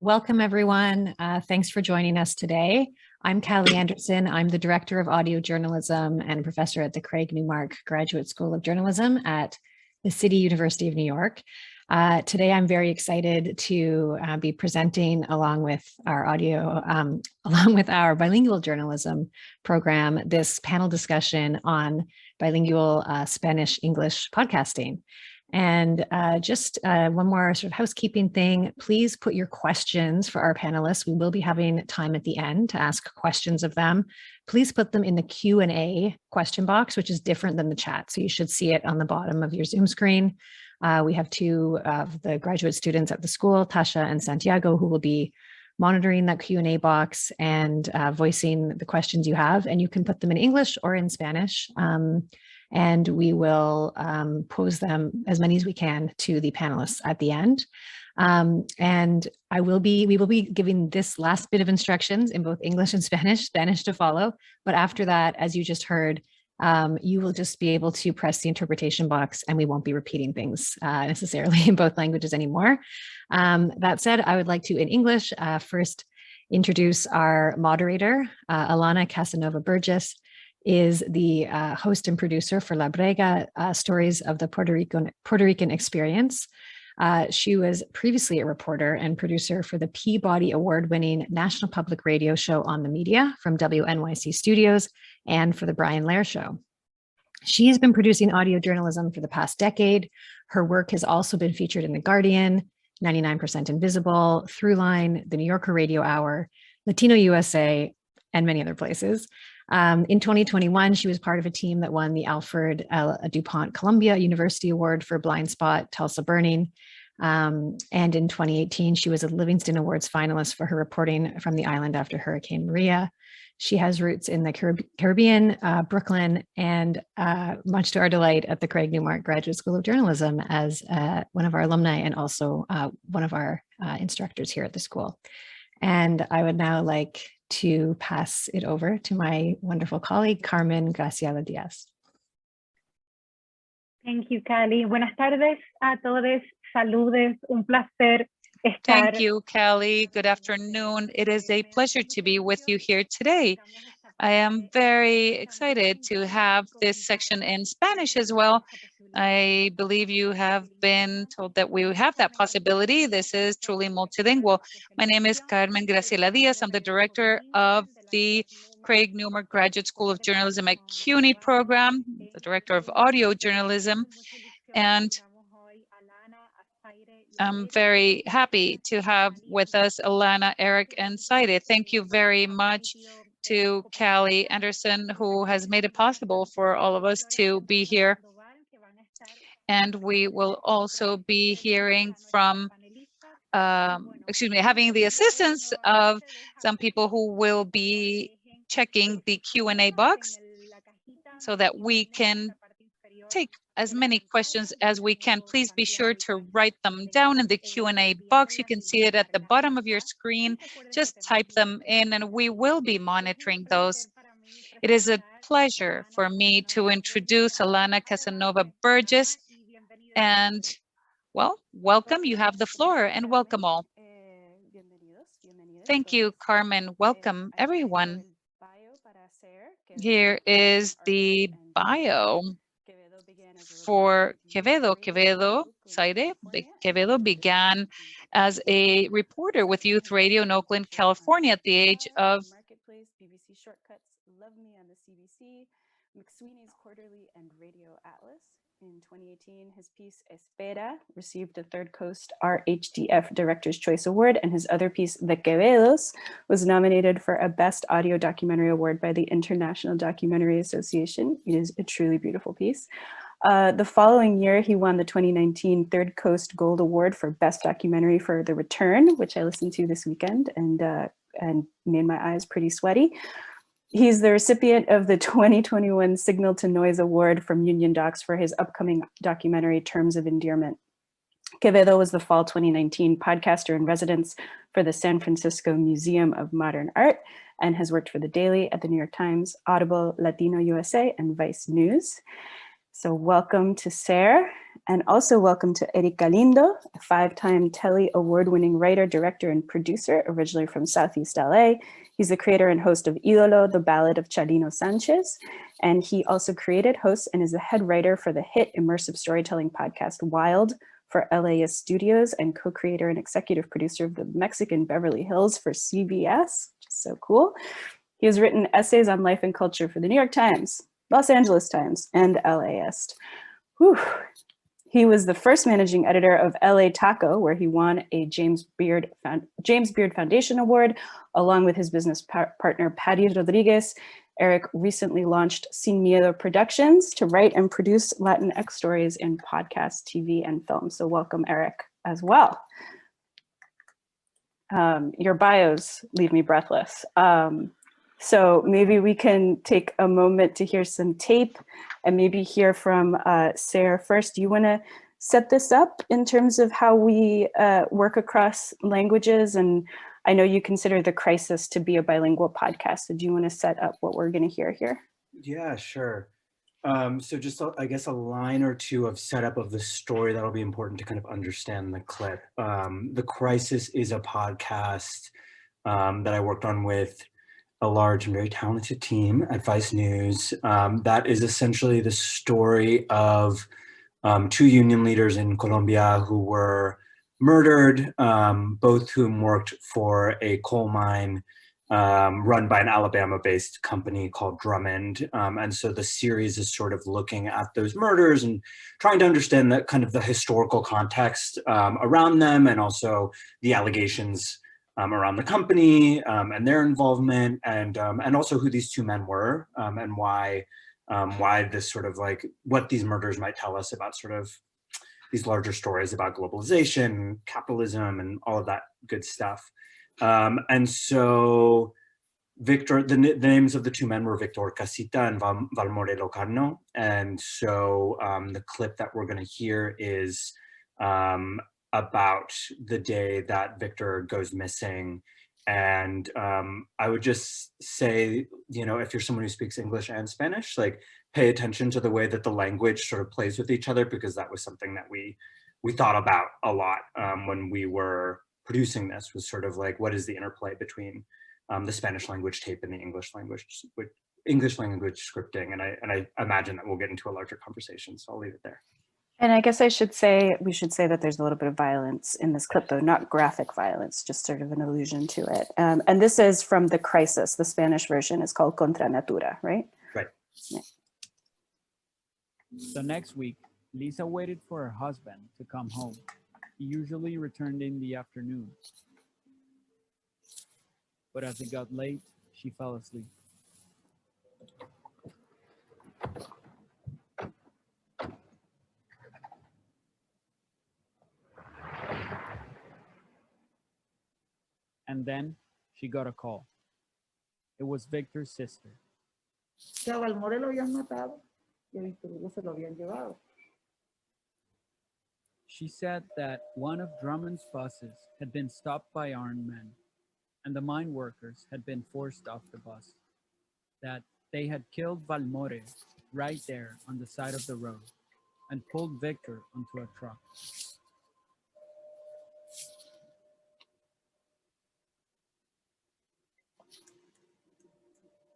Welcome, everyone. Thanks for joining us today. I'm Kalli Anderson. I'm the Director of Audio Journalism and Professor at the Craig Newmark Graduate School of Journalism at the City University of New York. Today, I'm very excited to be presenting along with our bilingual journalism program, this panel discussion on bilingual Spanish-English podcasting. And just one more sort of housekeeping thing, please put your questions for our panelists. We will be having time at the end to ask questions of them. Please put them in the Q&A question box, which is different than the chat. So you should see it on the bottom of your Zoom screen. We have two of the graduate students at the school, Tasha and Santiago, who will be monitoring that Q&A box and voicing the questions you have. And you can put them in English or in Spanish. And we will pose them, as many as we can, to the panelists at the end. And we will be giving this last bit of instructions in both English and Spanish to follow. But after that, as you just heard, you will just be able to press the interpretation box and we won't be repeating things necessarily in both languages anymore. That said, I would like to, in English, first introduce our moderator, Alana Casanova-Burgess, is the host and producer for La Brega, Stories of the Puerto Rican Experience. She was previously a reporter and producer for the Peabody Award-winning National Public Radio show On the Media from WNYC Studios and for the Brian Lehrer Show. She has been producing audio journalism for the past decade. Her work has also been featured in The Guardian, 99% Invisible, Throughline, The New Yorker Radio Hour, Latino USA, and many other places. In 2021, she was part of a team that won the Alfred L. DuPont Columbia University Award for Blind Spot, Tulsa Burning. And in 2018, she was a Livingston Awards finalist for her reporting from the island after Hurricane Maria. She has roots in the Caribbean, Brooklyn, and much to our delight at the Craig Newmark Graduate School of Journalism as one of our alumni and also one of our instructors here at the school. And I would now like to pass it over to my wonderful colleague, Carmen Graciela Díaz. Thank you, Kalli. Buenas tardes a todos. Saludes. Un placer estar. Thank you, Kalli. Good afternoon. It is a pleasure to be with you here today. I am very excited to have this section in Spanish as well. I believe you have been told that we have that possibility. This is truly multilingual. My name is Carmen Graciela Díaz. I'm the director of the Craig Newmark Graduate School of Journalism at CUNY program, the director of audio journalism. And I'm very happy to have with us Alana, Erick, and Sayre. Thank you very much to Kalli Anderson, who has made it possible for all of us to be here. And we will also be hearing from, having the assistance of some people who will be checking the Q&A box so that we can take as many questions as we can. Please be sure to write them down in the Q&A box. You can see it at the bottom of your screen. Just type them in and we will be monitoring those. It is a pleasure for me to introduce Alana Casanova-Burgess. And, well, welcome. You have the floor and welcome all. Thank you, Carmen. Welcome, everyone. Here is the bio for Quevedo. Sayre Quevedo began as a reporter with youth radio in Oakland, California at the age of BBC Shortcuts, Love Me on the CBC, McSweeney's Quarterly, and Radio Atlas. In 2018, his piece Espera received the Third Coast RHDF Director's Choice Award, and his other piece, The Quevedos, was nominated for a Best Audio Documentary Award by the International Documentary Association. It is a truly beautiful piece. The following year, he won the 2019 Third Coast Gold Award for Best Documentary for The Return, which I listened to this weekend and made my eyes pretty sweaty. He's the recipient of the 2021 Signal to Noise Award from Union Docs for his upcoming documentary, Terms of Endearment. Quevedo was the fall 2019 podcaster in residence for the San Francisco Museum of Modern Art and has worked for The Daily at the New York Times, Audible, Latino USA, and Vice News. So welcome to Sayre. And also welcome to Erick Galindo, a 5-time Telly award-winning writer, director, and producer, originally from Southeast LA. He's the creator and host of Ídolo, the Ballad of Chalino, Sánchez. And he also created, hosts, and is the head writer for the hit immersive storytelling podcast Wild for LAist Studios, and co-creator and executive producer of the Mexican Beverly Hills for CBS, which is so cool. He has written essays on life and culture for the New York Times, Los Angeles Times, and LAist. Whew. He was the first managing editor of LA Taco, where he won a James Beard Foundation Award, along with his business partner, Patty Rodriguez. Erick recently launched Sin Miedo Productions to write and produce Latinx stories in podcast, TV, and film. So welcome, Erick, as well. Your bios leave me breathless. So maybe we can take a moment to hear some tape and maybe hear from Sayre first. Do you want to set this up in terms of how we work across languages? And I know you consider The Crisis to be a bilingual podcast. So do you want to set up what we're going to hear here? Yeah, sure. So just, I guess, a line or two of setup of the story that'll be important to kind of understand the clip. The Crisis is a podcast that I worked on with a large and very talented team at Vice News. That is essentially the story of 2 union leaders in Colombia who were murdered, both whom worked for a coal mine run by an Alabama-based company called Drummond. And so the series is sort of looking at those murders and trying to understand that kind of the historical context around them, and also the allegations around the company and their involvement, and also who these 2 men were, and why this sort of like what these murders might tell us about sort of these larger stories about globalization, capitalism, and all of that good stuff. And so Victor, the names of the 2 men were Victor Casita and Valmore Locarno. And so the clip that we're going to hear is about the day that Victor goes missing. And I would just say, you know, if you're someone who speaks English and Spanish, like pay attention to the way that the language sort of plays with each other, because that was something that we thought about a lot when we were producing this, was sort of like, what is the interplay between the Spanish language tape and the English language scripting. And I imagine that we'll get into a larger conversation, so I'll leave it there. And I guess we should say that there's a little bit of violence in this clip, though not graphic violence, just sort of an allusion to it. And this is from The Crisis. The Spanish version is called Contra, Natura, right? Right. Yeah. The next week, Lisa waited for her husband to come home. He usually returned in the afternoon. But as it got late, she fell asleep. And then she got a call. It was Victor's sister. Que a Valmore lo habían matado y a Víctor Hugo se lo habían llevado. She said that one of Drummond's buses had been stopped by armed men, and the mine workers had been forced off the bus. That they had killed Valmore right there on the side of the road and pulled Victor onto a truck.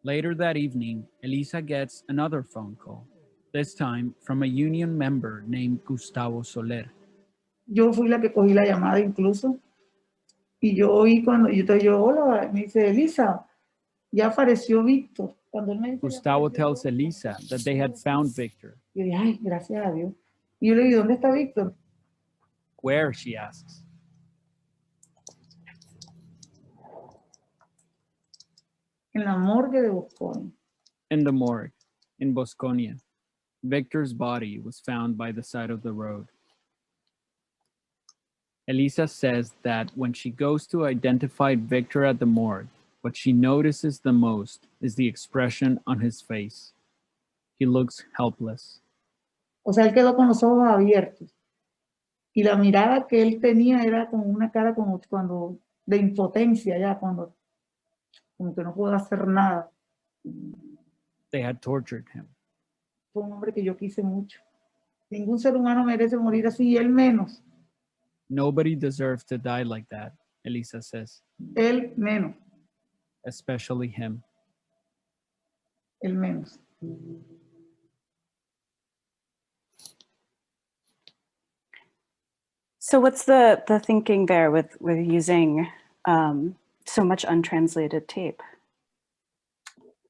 Later that evening, Elisa gets another phone call, this time from a union member named Gustavo Soler. Yo fui la que cogí la llamada incluso. Y yo oí cuando yo, hola, me dice, Elisa, ya apareció Víctor. Cuando él me dice, Gustavo tells Elisa that they had found Victor. Yo dije, ay, gracias a Dios. Y yo le digo, ¿dónde está Víctor? Where, she asks. En la morgue de Bosconi. In the morgue, in Bosconia. Victor's body was found by the side of the road. Elisa says that when she goes to identify Victor at the morgue, what she notices the most is the expression on his face. He looks helpless. O sea, él quedó con los ojos abiertos. Y la mirada que él tenía era como una cara como cuando de impotencia, ya cuando como que no puedo hacer nada. They had tortured him. Fue un hombre que yo quise mucho. Ningún ser humano merece morir así, y él menos. Nobody deserves to die like that, Elisa says, Él menos. especially him. Él menos. So what's the thinking there with using so much untranslated tape?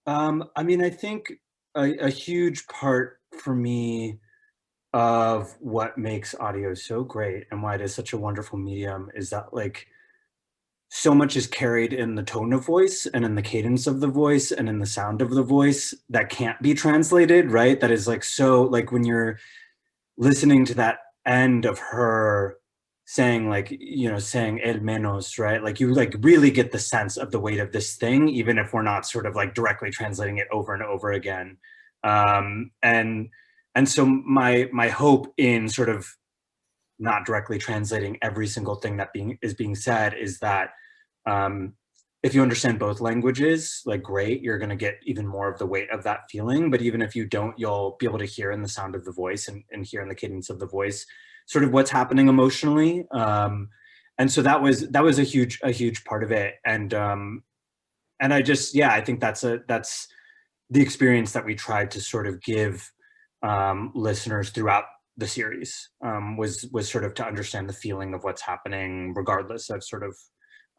I mean, I think a huge part for me of what makes audio so great and why it is such a wonderful medium is that like so much is carried in the tone of voice and in the cadence of the voice and in the sound of the voice that can't be translated, right? That is like, so like when you're listening to that end of her saying like, you know, saying el menos, right? Like you like really get the sense of the weight of this thing, even if we're not sort of like directly translating it over and over again. And so my hope in sort of not directly translating every single thing that is being said is that if you understand both languages, like great, you're going to get even more of the weight of that feeling. But even if you don't, you'll be able to hear in the sound of the voice and hear in the cadence of the voice sort of what's happening emotionally. And so that was a huge part of it. And I just, yeah, I think that's the experience that we tried to sort of give listeners throughout the series, was sort of to understand the feeling of what's happening regardless of sort of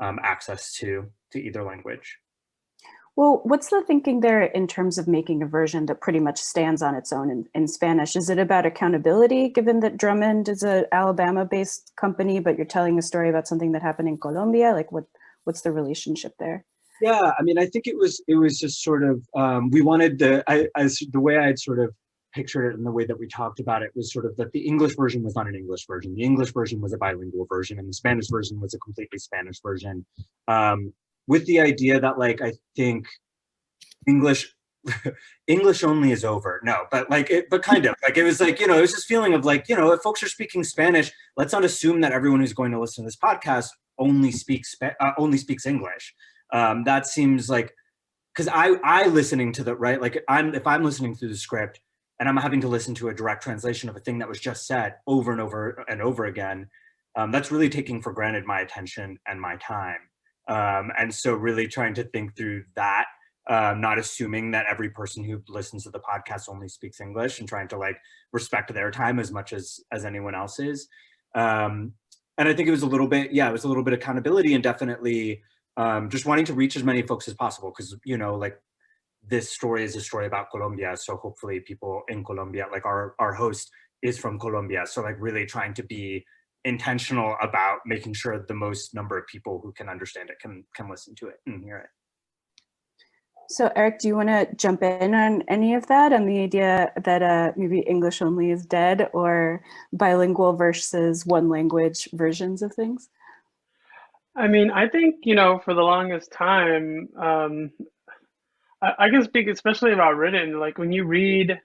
access to either language. Well, what's the thinking there in terms of making a version that pretty much stands on its own in Spanish? Is it about accountability, given that Drummond is an Alabama-based company, but you're telling a story about something that happened in Colombia? Like what's the relationship there? Yeah, I mean, I think it was just sort of, we wanted the way I'd sort of pictured it and the way that we talked about it was sort of that the English version was not an English version. The English version was a bilingual version and the Spanish version was a completely Spanish version. With the idea that like, I think English only is over. No, but like, but kind of like, it was like, you know, it was this feeling of like, you know, if folks are speaking Spanish, let's not assume that everyone who's going to listen to this podcast only speaks English. That seems like, because I listening to the, right, like if I'm listening through the script and I'm having to listen to a direct translation of a thing that was just said over and over and over again, that's really taking for granted my attention and my time. And so really trying to think through that, not assuming that every person who listens to the podcast only speaks English and trying to like respect their time as much as anyone else's. And I think it was a little bit, yeah, it was a little bit of accountability and definitely just wanting to reach as many folks as possible. Because, you know, like this story is a story about Colombia. So hopefully people in Colombia, like our host is from Colombia. So like really trying to be intentional about making sure the most number of people who can understand it can listen to it and hear it. So Erick, do you want to jump in on any of that, and the idea that maybe English only is dead, or bilingual versus one language versions of things? I mean, I think, you know, for the longest time, I can speak especially about written, like when you read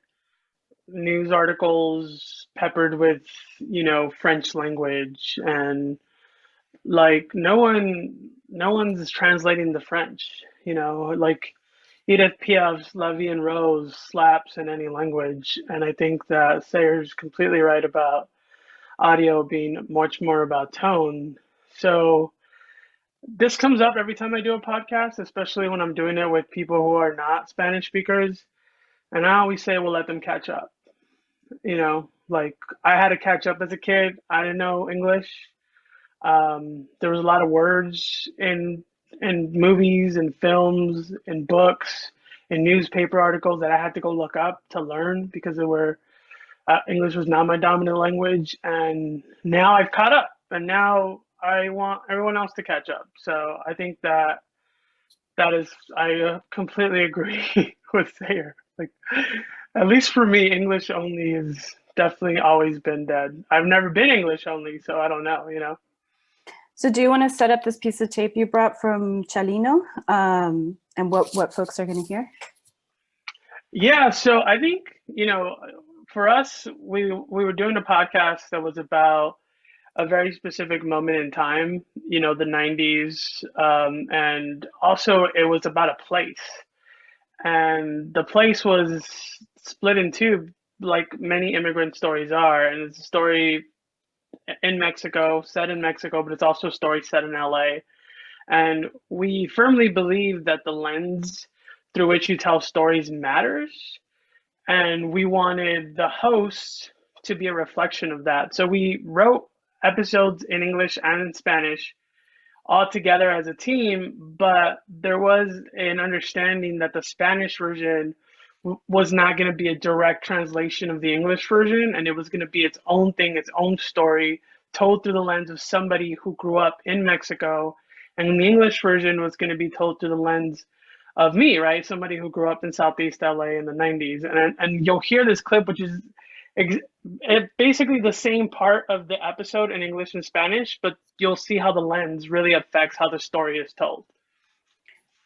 news articles peppered with, you know, French language, and like no one's translating the French, you know, like Edith Piaf's La Vie en Rose slaps in any language. And I think that Sayre's completely right about audio being much more about tone. So this comes up every time I do a podcast, especially when I'm doing it with people who are not Spanish speakers. And I always say, well, let them catch up. You know, like I had to catch up as a kid. I didn't know English. There was a lot of words in movies and films and books and newspaper articles that I had to go look up to learn because they were English was not my dominant language. And now I've caught up, and now I want everyone else to catch up. So I think that is, I completely agree with Sayre. Like, at least for me, English only has definitely always been dead. I've never been English only, so I don't know, you know. So do you want to set up this piece of tape you brought from Chalino, and what folks are going to hear? Yeah, so I think, you know, for us, we were doing a podcast that was about a very specific moment in time, you know, the 90s, and also it was about a place. And the place was split in two like many immigrant stories are, and it's a story in Mexico, set in Mexico, but it's also a story set in LA. And we firmly believe that the lens through which you tell stories matters. And we wanted the host to be a reflection of that. So we wrote episodes in English and in Spanish all together as a team, but there was an understanding that the Spanish version was not going to be a direct translation of the English version, and it was going to be its own thing, its own story, told through the lens of somebody who grew up in Mexico. And the English version was going to be told through the lens of me, right? Somebody who grew up in Southeast LA in the 90s. And you'll hear this clip, which is basically the same part of the episode in English and Spanish, but you'll see how the lens really affects how the story is told.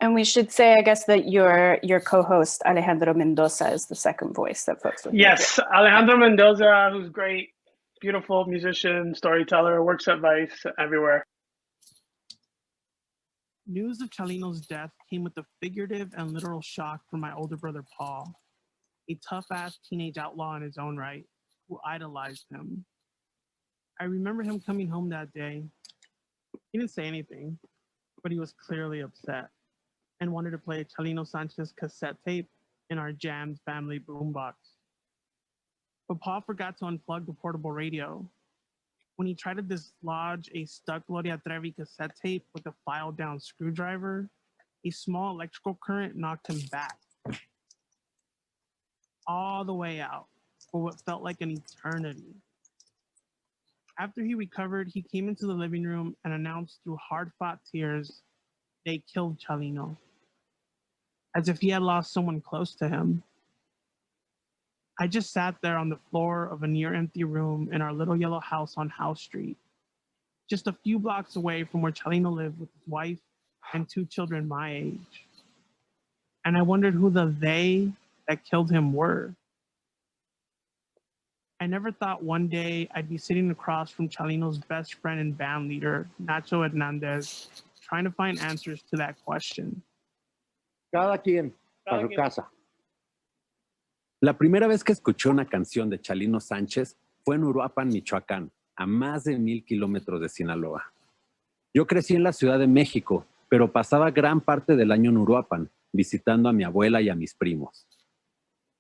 And we should say, I guess, that your co-host, Alejandro Mendoza, is the second voice that folks will hear. Yes, Alejandro Mendoza, who's great, beautiful musician, storyteller, works at Vice, everywhere. News of Chalino's death came with a figurative and literal shock for my older brother, Paul, a tough-ass teenage outlaw in his own right, who idolized him. I remember him coming home that day. He didn't say anything, but he was clearly upset and wanted to play a Chalino Sánchez cassette tape in our jammed family boombox. But Paul forgot to unplug the portable radio. When he tried to dislodge a stuck Gloria Trevi cassette tape with a file-down screwdriver, a small electrical current knocked him back, all the way out, for what felt like an eternity. After he recovered, he came into the living room and announced through hard-fought tears, they killed Chalino, as if he had lost someone close to him. I just sat there on the floor of a near-empty room in our little yellow house on House Street, just a few blocks away from where Chalino lived with his wife and 2 children my age. And I wondered who the they that killed him were. I never thought one day I'd be sitting across from Chalino's best friend and band leader, Nacho Hernandez, trying to find answers to that question. Cada quien para su casa. La primera vez que escuché una canción de Chalino Sánchez fue en Uruapan, Michoacán, a más de 1000 kilómetros de Sinaloa. Yo crecí en la Ciudad de México, pero pasaba gran parte del año en Uruapan, visitando a mi abuela y a mis primos.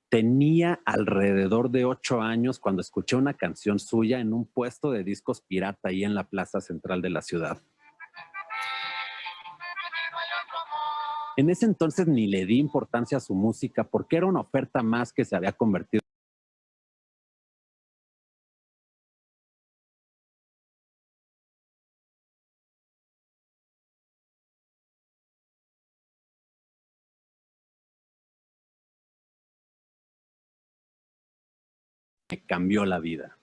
Tenía alrededor de 8 años cuando escuché una canción suya en un puesto de discos pirata ahí en la plaza central de la ciudad. En ese entonces ni le di importancia a su música porque era una oferta más que se había convertido. Me cambió la vida.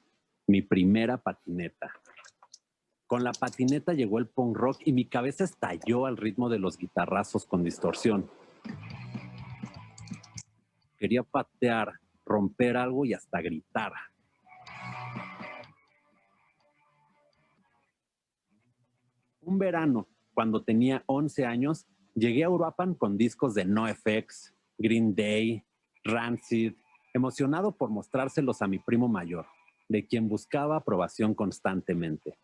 Mi primera patineta. Con la patineta llegó el punk rock y mi cabeza estalló al ritmo de los guitarrazos con distorsión. Quería patear, romper algo y hasta gritar. Un verano, cuando tenía 11 años, llegué a Uruapan con discos de NoFX, Green Day, Rancid, emocionado por mostrárselos a mi primo mayor, de quien buscaba aprobación constantemente.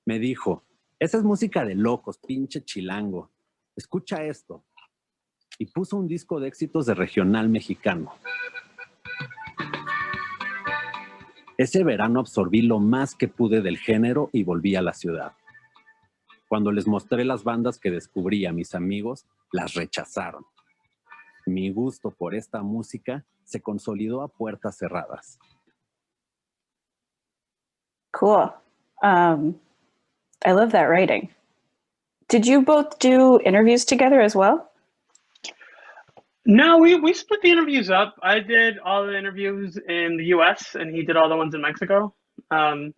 Me dijo, esa es música de locos, pinche chilango. Escucha esto. Y puso un disco de éxitos de regional mexicano. Ese verano absorbí lo más que pude del género y volví a la ciudad. Cuando les mostré las bandas que descubrí a mis amigos, las rechazaron. Mi gusto por esta música se consolidó a puertas cerradas. Cool. I love that writing. Did you both do interviews together as well? No, we split the interviews up. I did all the interviews in the US and he did all the ones in Mexico. It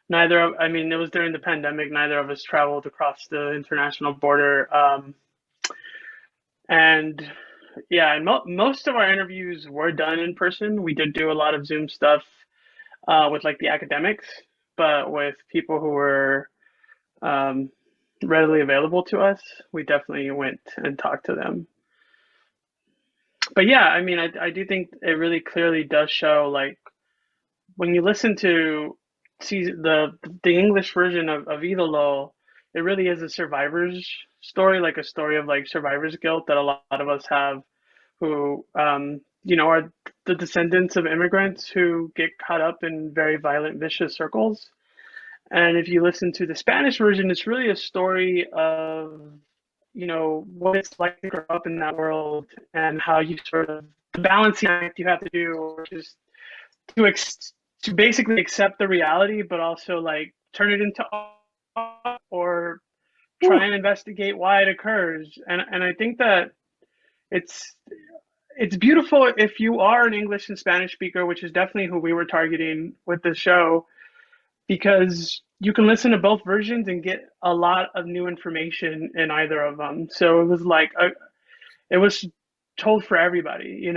was during the pandemic, neither of us traveled across the international border. Most of our interviews were done in person. We did do a lot of Zoom stuff with like the academics, but with people who were readily available to us, we definitely went and talked to them. but yeah, I mean, I do think it really clearly does show, like, when you listen to the English version of Ídolo, it really is a survivor's story, like a story of like survivor's guilt that a lot of us have, who are the descendants of immigrants who get caught up in very violent, vicious circles. And if you listen to the Spanish version, it's really a story of, what it's like to grow up in that world and how you sort of, the balancing act you have to do, which is to basically accept the reality, but also like turn it into art or try and investigate why it occurs. And I think that it's beautiful if you are an English and Spanish speaker, which is definitely who we were targeting with this show, because you can listen to both versions and get a lot of new information in either of them. So it was like it was told for everybody,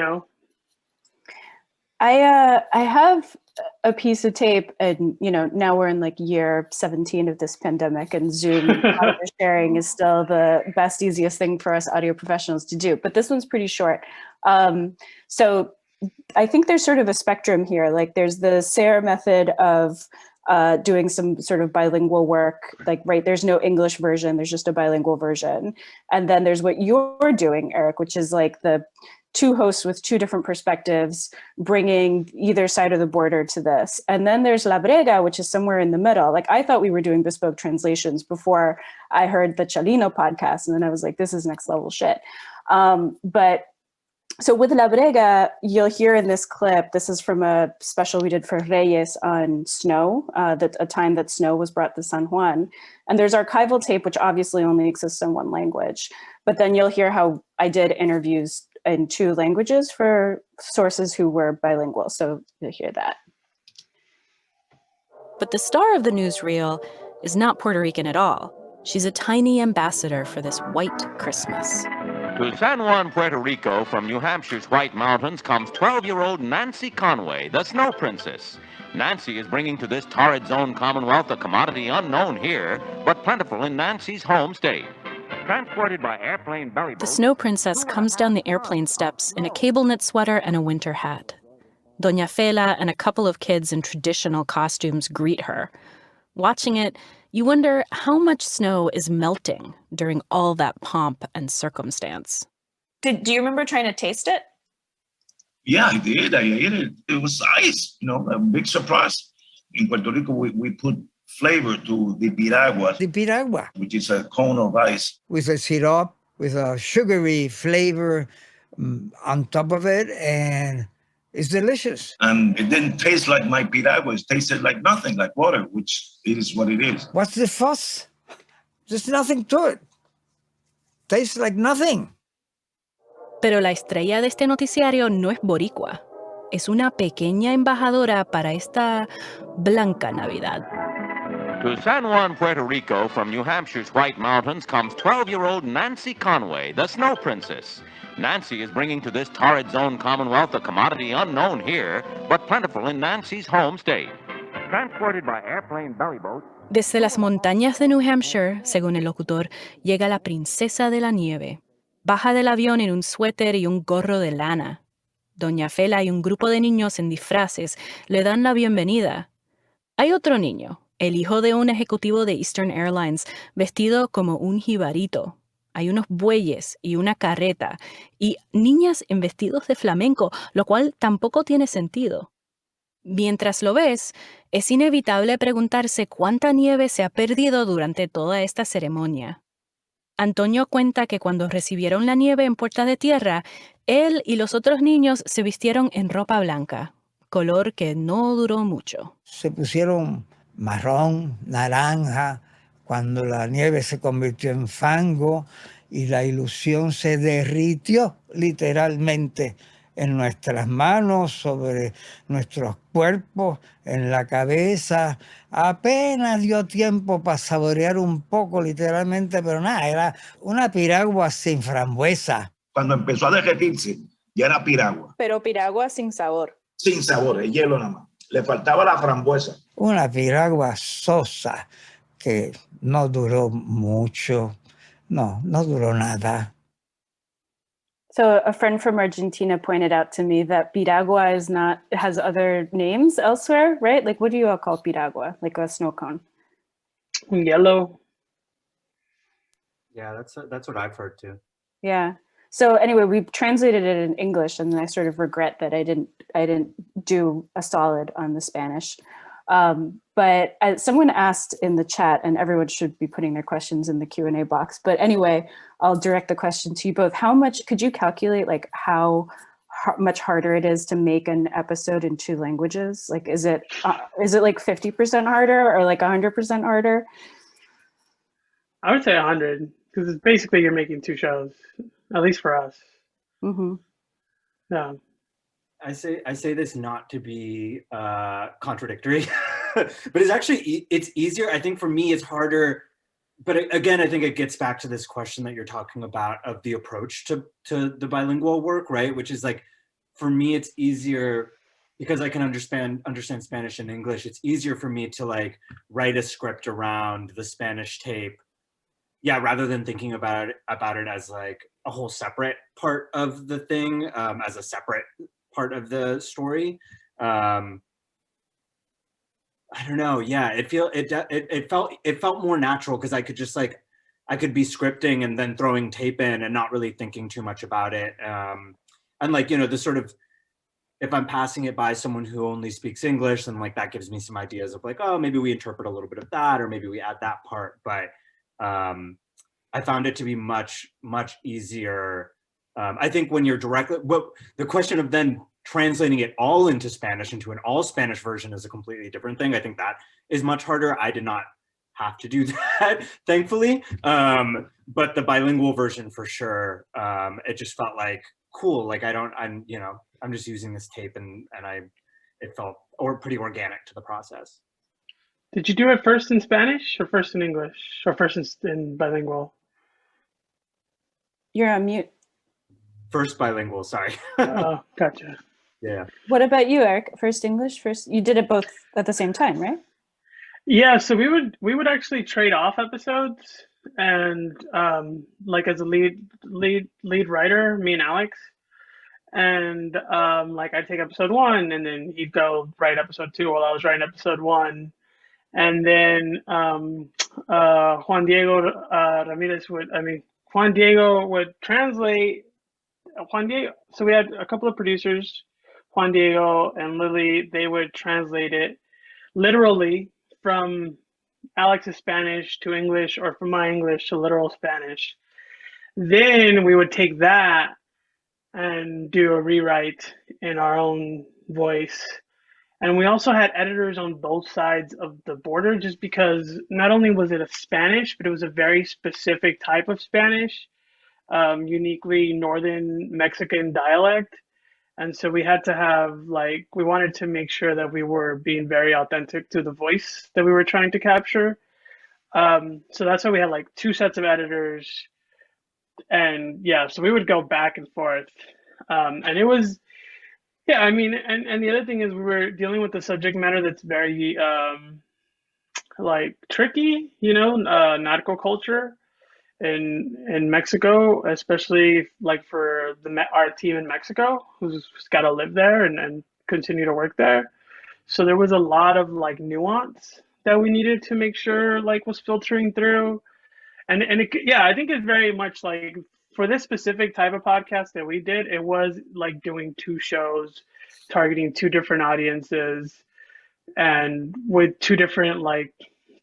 I have a piece of tape, and now we're in like year 17 of this pandemic, and Zoom audio sharing is still the best, easiest thing for us audio professionals to do. But this one's pretty short. So I think there's sort of a spectrum here. Like there's the Sayre method of doing some sort of bilingual work, like, right, there's no English version, there's just a bilingual version. And then there's what you're doing, Erick, which is like the two hosts with two different perspectives, bringing either side of the border to this. And then there's La Brega, which is somewhere in the middle. Like I thought we were doing bespoke translations before I heard the Chalino podcast. And then I was like, this is next level shit. But so with La Brega, you'll hear in this clip, this is from a special we did for Reyes on snow, a time that snow was brought to San Juan. And there's archival tape, which obviously only exists in one language. But then you'll hear how I did interviews in two languages for sources who were bilingual. So you'll hear that. But the star of the newsreel is not Puerto Rican at all. She's a tiny ambassador for this white Christmas. To San Juan, Puerto Rico, from New Hampshire's White Mountains, comes 12-year-old Nancy Conway, the Snow Princess. Nancy is bringing to this torrid zone commonwealth a commodity unknown here, but plentiful in Nancy's home state. Transported by airplane belly boat. The Snow Princess comes down the airplane steps in a cable knit sweater and a winter hat. Doña Fela and a couple of kids in traditional costumes greet her. Watching it, you wonder how much snow is melting during all that pomp and circumstance. Do you remember trying to taste it? Yeah, I did. I ate it. It was ice, a big surprise. In Puerto Rico, we put flavor to the piragua. The piragua. Which is a cone of ice. With a syrup, with a sugary flavor on top of it, and it's delicious. And it didn't taste like my piragua. It tasted like nothing, like water, which is what it is. What's the fuss? There's nothing to it. Tastes like nothing. Pero la estrella de este noticiario no es boricua. Es una pequeña embajadora para esta blanca Navidad. To San Juan, Puerto Rico, from New Hampshire's White Mountains, comes 12-year-old Nancy Conway, the Snow Princess. Nancy is bringing to this torrid zone commonwealth a commodity unknown here, but plentiful in Nancy's home state. Transported by airplane belly boat. Desde las montañas de New Hampshire, según el locutor, llega la princesa de la nieve. Baja del avión en un suéter y un gorro de lana. Doña Fela y un grupo de niños en disfraces le dan la bienvenida. Hay otro niño, el hijo de un ejecutivo de Eastern Airlines, vestido como un jibarito. Hay unos bueyes y una carreta y niñas en vestidos de flamenco, lo cual tampoco tiene sentido. Mientras lo ves, es inevitable preguntarse cuánta nieve se ha perdido durante toda esta ceremonia. Antonio cuenta que cuando recibieron la nieve en Puerta de Tierra, él y los otros niños se vistieron en ropa blanca, color que no duró mucho. Se pusieron marrón, naranja, cuando la nieve se convirtió en fango y la ilusión se derritió literalmente en nuestras manos, sobre nuestros cuerpos, en la cabeza. Apenas dio tiempo para saborear un poco, literalmente, pero nada, era una piragua sin frambuesa. Cuando empezó a derretirse, ya era piragua. Pero piragua sin sabor. Sin sabor, el hielo nada más. Le faltaba la frambuesa. Una piragua sosa que no duró mucho. No duró nada. So a friend from Argentina pointed out to me that piragua has other names elsewhere, right? Like, what do you all call piragua? Like a snow cone? Yellow. Yeah, that's what I've heard too. Yeah. So anyway, we translated it in English, and I sort of regret that I didn't do a solid on the Spanish. But someone asked in the chat, and everyone should be putting their questions in the Q&A box. But anyway, I'll direct the question to you both. How much could you calculate, like how much harder it is to make an episode in 2 languages? Like, is it like 50% harder or like 100% harder? I would say 100, because it's basically you're making 2 shows, at least for us. Mm-hmm. Yeah. I say this not to be contradictory, but it's actually, it's easier. I think for me, it's harder. But again, I think it gets back to this question that you're talking about of the approach to the bilingual work, right? Which is like, for me, it's easier because I can understand Spanish and English. It's easier for me to like write a script around the Spanish tape. Yeah, rather than thinking about it as like a whole separate part of the thing, as a separate part of the story. I don't know. Yeah, it felt more natural because I could just like, I could be scripting and then throwing tape in and not really thinking too much about it. And like, you know, the sort of, if I'm passing it by someone who only speaks English, then like that gives me some ideas of like, oh, maybe we interpret a little bit of that, or maybe we add that part. But I found it to be much easier. I think when you're directly, the question of then translating it all into Spanish, into an all Spanish version, is a completely different thing. I think that is much harder. I did not have to do that, thankfully. But the bilingual version for sure, it just felt like cool. Like I'm just using this tape and it felt pretty organic to the process. Did you do it first in Spanish or first in English or first in bilingual? You're on mute. First bilingual, sorry. Oh, gotcha. Yeah. What about you, Eric? First English, first? You did it both at the same time, right? Yeah, so we would actually trade off episodes, and like as a lead writer, me and Alex, and like I'd take episode 1, and then he'd go write episode 2 while I was writing episode 1, and then Juan Diego would translate. So we had a couple of producers, Juan Diego and Lily. They would translate it literally from Alex's Spanish to English, or from my English to literal Spanish. Then we would take that and do a rewrite in our own voice. And we also had editors on both sides of the border, just because not only was it a Spanish, but it was a very specific type of Spanish, uniquely Northern Mexican dialect. And so we had to have, like, we wanted to make sure that we were being very authentic to the voice that we were trying to capture. So that's why we had like 2 sets of editors. And yeah, so we would go back and forth. And it was, yeah, I mean, and the other thing is we were dealing with the subject matter that's very like tricky, you know, narco culture in Mexico, especially like for our team in Mexico, who's got to live there and continue to work there. So there was a lot of like nuance that we needed to make sure like was filtering through. And yeah, I think it's very much like, for this specific type of podcast that we did, it was like doing 2 shows, targeting 2 different audiences, and with 2 different like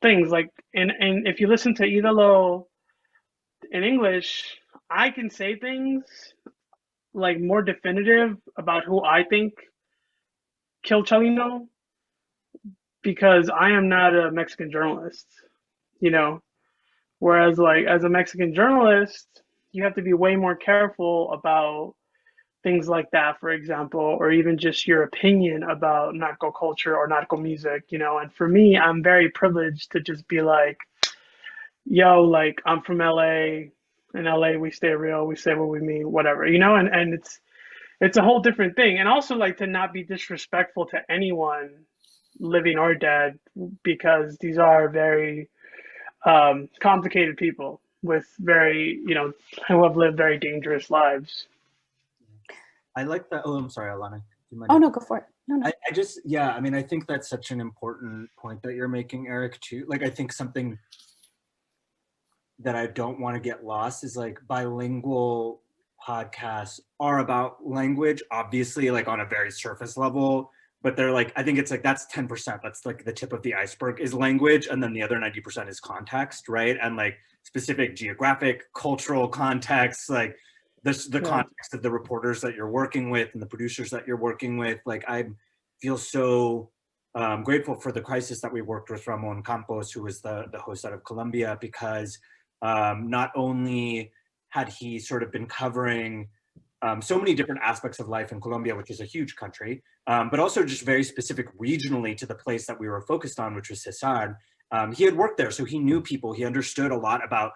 things. Like, and if you listen to Ídolo in English, I can say things like more definitive about who I think killed Chalino, because I am not a Mexican journalist, you know. Whereas like as a Mexican journalist, you have to be way more careful about things like that, for example, or even just your opinion about narco culture or narco music, you know. And for me, I'm very privileged to just be like, yo, like I'm from LA. In LA, we stay real, we say what we mean, whatever, you know. And it's a whole different thing. And also like to not be disrespectful to anyone, living or dead, because these are very complicated people with very, you know, who have lived very dangerous lives. I like that. Oh, I'm sorry, Alana. Do you mind Oh, no, go for it. No, no. I just, yeah, I mean, I think that's such an important point that you're making, Eric, too. Like, I think something that I don't want to get lost is like bilingual podcasts are about language, obviously, like on a very surface level, but they're like, I think it's like, that's 10%. That's like the tip of the iceberg is language. And then the other 90% is context, right? And like specific geographic, cultural context, like the context of the reporters that you're working with and the producers that you're working with. Like, I feel so grateful for the crisis that we worked with Ramon Campos, who was the host out of Colombia, because not only had he sort of been covering so many different aspects of life in Colombia, which is a huge country, but also just very specific regionally to the place that we were focused on, which was Cesar. He had worked there, so he knew people. He understood a lot about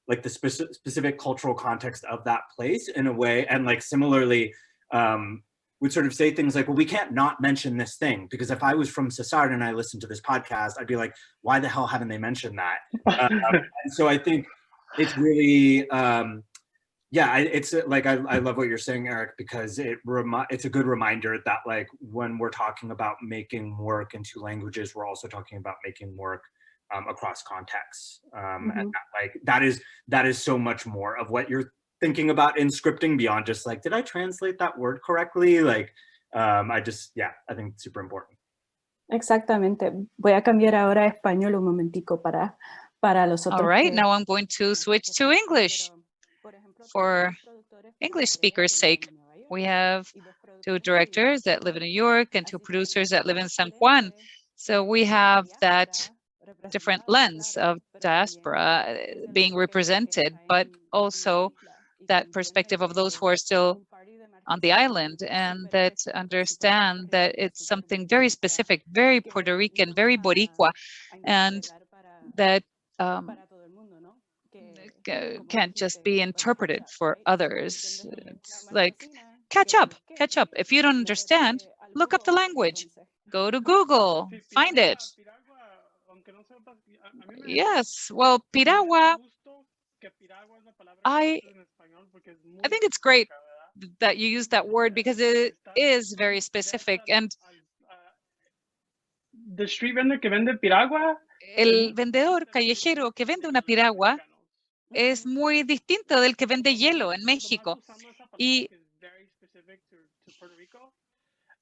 like the specific cultural context of that place in a way. And like similarly, would sort of say things like, well, we can't not mention this thing, because if I was from Cesar and I listened to this podcast, I'd be like, why the hell haven't they mentioned that? And so I think it's really, yeah, it's like, I love what you're saying, Eric, because it's a good reminder that like when we're talking about making work in two languages, we're also talking about making work across contexts. And that is so much more of what you're thinking about in scripting beyond just like, did I translate that word correctly? Like, I think it's super important. Exactamente. Voy a cambiar ahora a español un momentico para los otros. All right, now I'm going to switch to English. For English speakers' sake, we have two directors that live in New York and two producers that live in San Juan. So we have that different lens of diaspora being represented, but also that perspective of those who are still on the island and that understand that it's something very specific, very Puerto Rican, very Boricua, and that can't just be interpreted for others. It's like, catch up. If you don't understand, look up the language. Go to Google, find it. Yes, well, piragua, I think it's great that you use that word because it is very specific. And the street vendor que vende piragua, el vendedor callejero que vende una piragua es muy distinto del que vende hielo en México. Y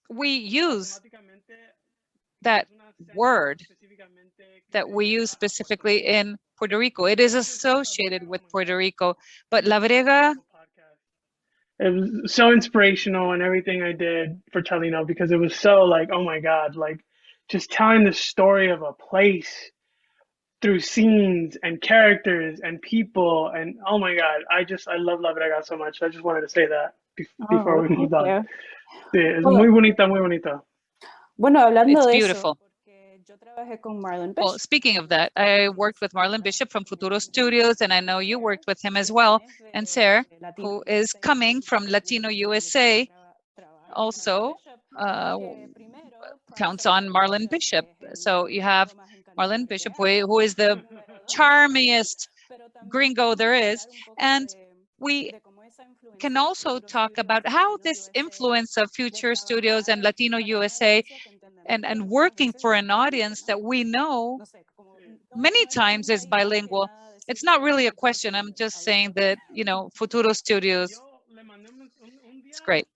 we use that word that we use specifically in Puerto Rico. It is associated with Puerto Rico, but La Brega. It was so inspirational in everything I did for Chalino because it was so like, oh my God, like just telling the story of a place through scenes and characters and people. And oh my God, I love La Brega so much. I just wanted to say that before we moved on. Sí, es muy bonita, muy bonita. Bueno, hablando de beautiful. Yo trabajé con Marlon Bishop. Well, speaking of that, I worked with Marlon Bishop from Futuro Studios, and I know you worked with him as well. And Sayre, who is coming from Latino USA, also counts on Marlon Bishop. So you have Marlon Bishop, who is the charmingest gringo there is. And we can also talk about how this influence of Future Studios and Latino USA and working for an audience that we know many times is bilingual. It's not really a question. I'm just saying that, you know, Futuro Studios, it's great.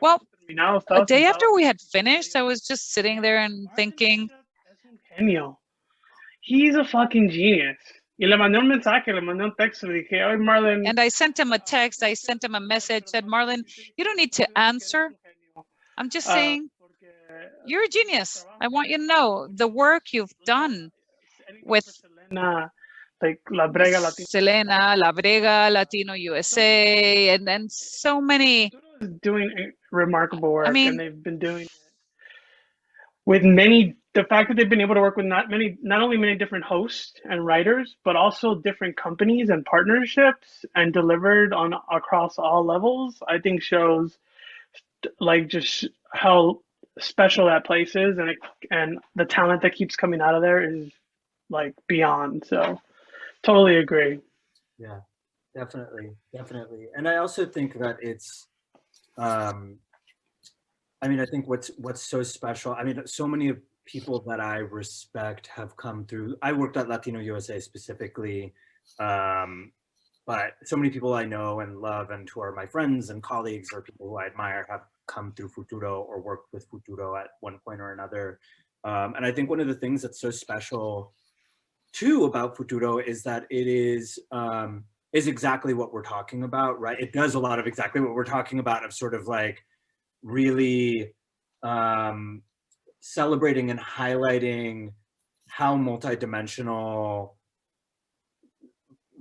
Well, a day after we had finished, I was just sitting there and thinking, genio. He's a fucking genius. Y le mandé un mensaje, le mandé un texto, le dije, oye, Marlon. And I sent him a text, I sent him a message, said, Marlon, you don't need to answer. I'm just saying, you're a genius. I want you to know the work you've done with like La Brega, Selena, La Brega, Latino USA, and so many. Doing remarkable work, I mean, and they've been doing it with many. The fact that they've been able to work with not only many different hosts and writers, but also different companies and partnerships, and delivered on across all levels, I think shows like just how special that place is, and the talent that keeps coming out of there is like beyond. So totally agree. Yeah, Definitely. And I also think that it's, I mean, I think what's so special, I mean, so many people that I respect have come through. I worked at Latino USA specifically, but so many people I know and love and who are my friends and colleagues or people who I admire have come through Futuro or worked with Futuro at one point or another. And I think one of the things that's so special too about Futuro is that it is exactly what we're talking about, right? It does a lot of exactly what we're talking about, of sort of like really celebrating and highlighting how multidimensional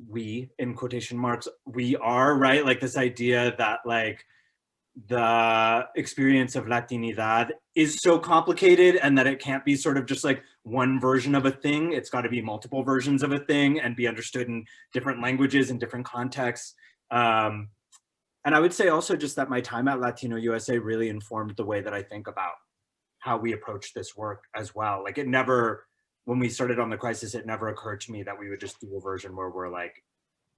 we, in quotation marks, we are, right? Like this idea that like the experience of Latinidad is so complicated and that it can't be sort of just like one version of a thing. It's got to be multiple versions of a thing and be understood in different languages and different contexts. And I would say also just that my time at Latino USA really informed the way that I think about how we approach this work as well. Like it never, when we started on the crisis, it never occurred to me that we would just do a version where we're like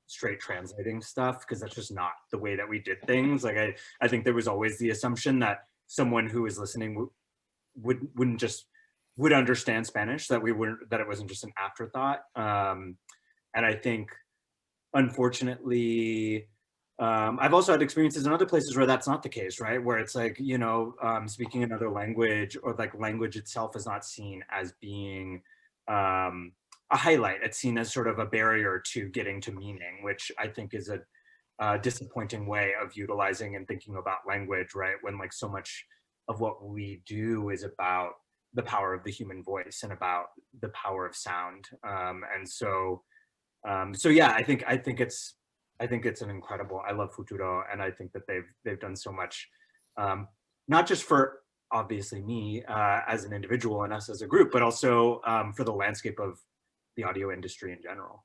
straight translating stuff, because that's just not the way that we did things. Like I think there was always the assumption that someone who is listening would understand Spanish, that it wasn't just an afterthought. And I think, unfortunately, I've also had experiences in other places where that's not the case, right? Where it's like, you know, speaking another language, or like language itself is not seen as being a highlight. It's seen as sort of a barrier to getting to meaning, which I think is a disappointing way of utilizing and thinking about language, right? When like so much of what we do is about the power of the human voice and about the power of sound. And so yeah, I think it's an incredible, I love Futuro, and I think that they've done so much, not just for obviously me as an individual and us as a group, but also for the landscape of the audio industry in general.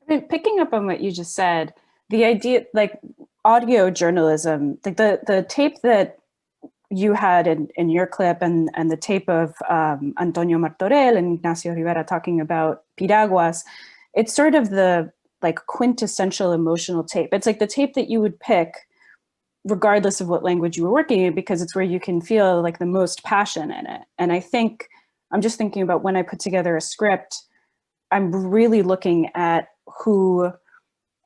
I mean, picking up on what you just said, the idea, like audio journalism, like the tape that you had in your clip and the tape of Antonio Martorell and Ignacio Rivera talking about piraguas, it's sort of the like quintessential emotional tape. It's like the tape that you would pick regardless of what language you were working in, because it's where you can feel like the most passion in it. And I think, I'm just thinking about when I put together a script, I'm really looking at who,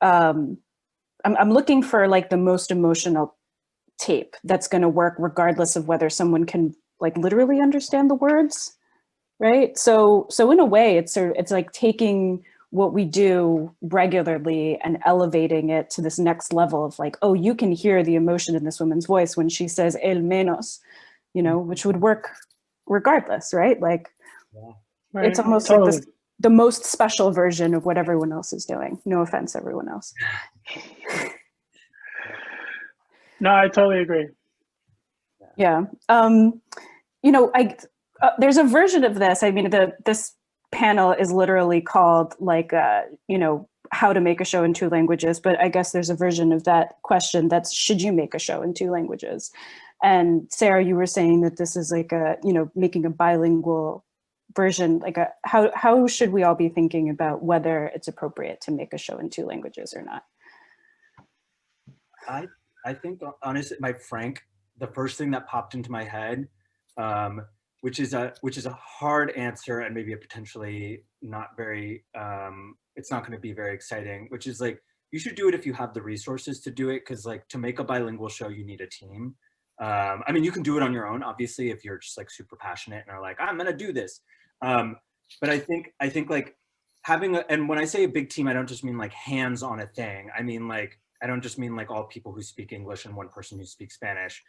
I'm looking for like the most emotional tape that's going to work regardless of whether someone can like literally understand the words, right? So in a way, it's like taking what we do regularly and elevating it to this next level of like, oh, you can hear the emotion in this woman's voice when she says el menos, you know, which would work regardless, right? Like, yeah. Right. It's almost totally. Like the most special version of what everyone else is doing. No offense, everyone else. No, I totally agree. Yeah. You know, there's a version of this. I mean, this panel is literally called like, you know, how to make a show in 2 languages, but I guess there's a version of that question that's, should you make a show in 2 languages? And Sayre, you were saying that this is like a, you know, making a bilingual version, like how should we all be thinking about whether it's appropriate to make a show in 2 languages or not? I think honestly, the first thing that popped into my head, which is a hard answer and maybe a potentially not very, it's not going to be very exciting, which is like, you should do it if you have the resources to do it. Cause like to make a bilingual show, you need a team. I mean, you can do it on your own, obviously, if you're just like super passionate and are like, I'm going to do this. But I think like having and when I say a big team, I don't just mean like hands on a thing. I mean, like, I don't just mean like all people who speak English and one person who speaks Spanish.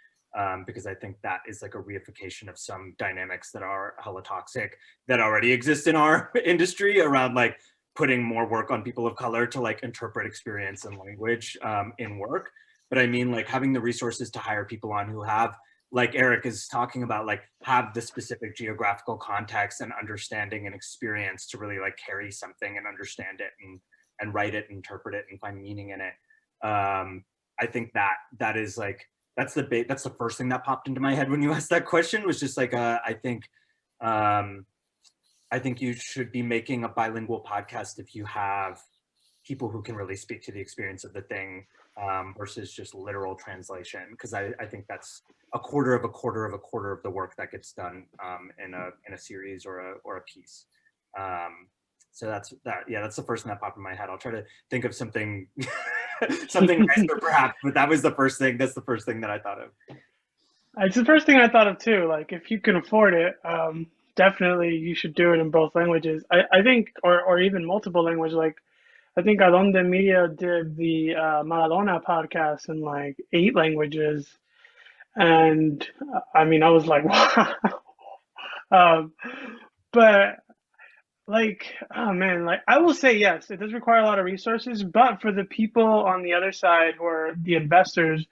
Because I think that is like a reification of some dynamics that are hella toxic that already exist in our industry around like putting more work on people of color to like interpret experience and language in work. But I mean like having the resources to hire people on who have, like Erick is talking about, like have the specific geographical context and understanding and experience to really like carry something and understand it and write it, interpret it, and find meaning in it. I think that is like, that's the first thing that popped into my head when you asked that question, was just like, I think you should be making a bilingual podcast if you have people who can really speak to the experience of the thing versus just literal translation, because I think that's a quarter of the work that gets done in a series or a piece. So that's the first thing that popped in my head. I'll try to think of something something nicer perhaps, but that was the first thing. That's the first thing that I thought of. It's the first thing I thought of too. Like, if you can afford it, definitely you should do it in both languages. I think, or even multiple languages. Like, I think Alonde Media did the Maradona podcast in like 8 languages, and I mean, I was like, wow. But like, oh man, like, I will say yes, it does require a lot of resources, but for the people on the other side who are the investors,